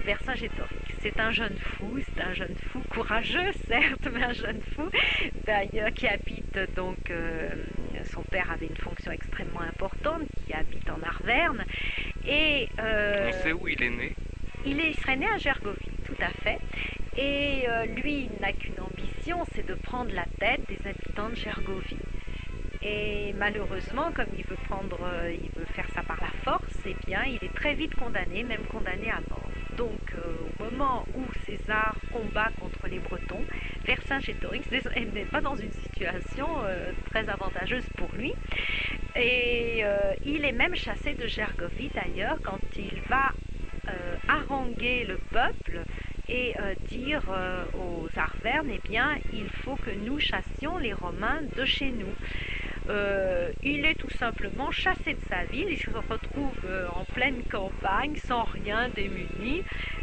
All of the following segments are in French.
Vercingétorix. C'est un jeune fou, courageux certes, mais un jeune fou d'ailleurs qui habite donc, son père avait une fonction extrêmement importante, qui habite en Arverne, et On sait où il est né? il serait né à Gergovie, tout à fait, et lui il n'a qu'une ambition, c'est de prendre la tête des habitants de Gergovie. Et malheureusement, comme il veut faire ça par la force, eh bien, il est très vite condamné, même condamné à mort. Donc, au moment où César combat contre les Bretons, Vercingétorix n'est pas dans une situation très avantageuse pour lui. Et il est même chassé de Gergovie d'ailleurs quand il va haranguer le peuple et dire aux Arvernes, eh bien, il faut que nous chassions les Romains de chez nous. Il est tout simplement chassé de sa ville, il se retrouve en pleine campagne, sans rien, démuni,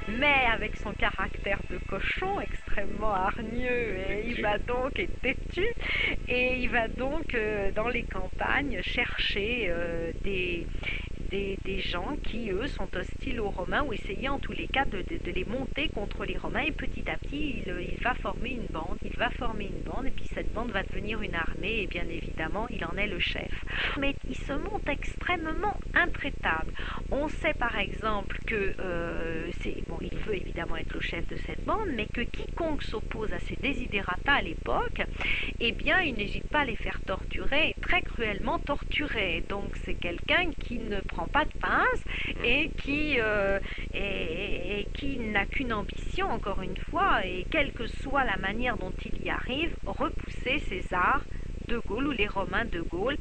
mais avec son caractère de cochon extrêmement hargneux, et il va donc être têtu, et il va donc dans les campagnes chercher des gens qui, eux, sont hostiles aux Romains ou essayer en tous les cas de les monter contre les Romains, et petit à petit, il va former une bande, et puis cette bande va devenir une armée, et bien évidemment, il en est le chef. Mais il se montre extrêmement intraitable. On sait par exemple que, il veut évidemment être le chef de cette bande, mais que quiconque s'oppose à ses desiderata à l'époque, eh bien, il n'hésite pas à les faire torturer, très cruellement torturer. Donc c'est quelqu'un qui ne prend pas de pince et qui n'a qu'une ambition, encore une fois, et quelle que soit la manière dont il y arrive, repousser César de Gaulle ou les Romains de Gaulle.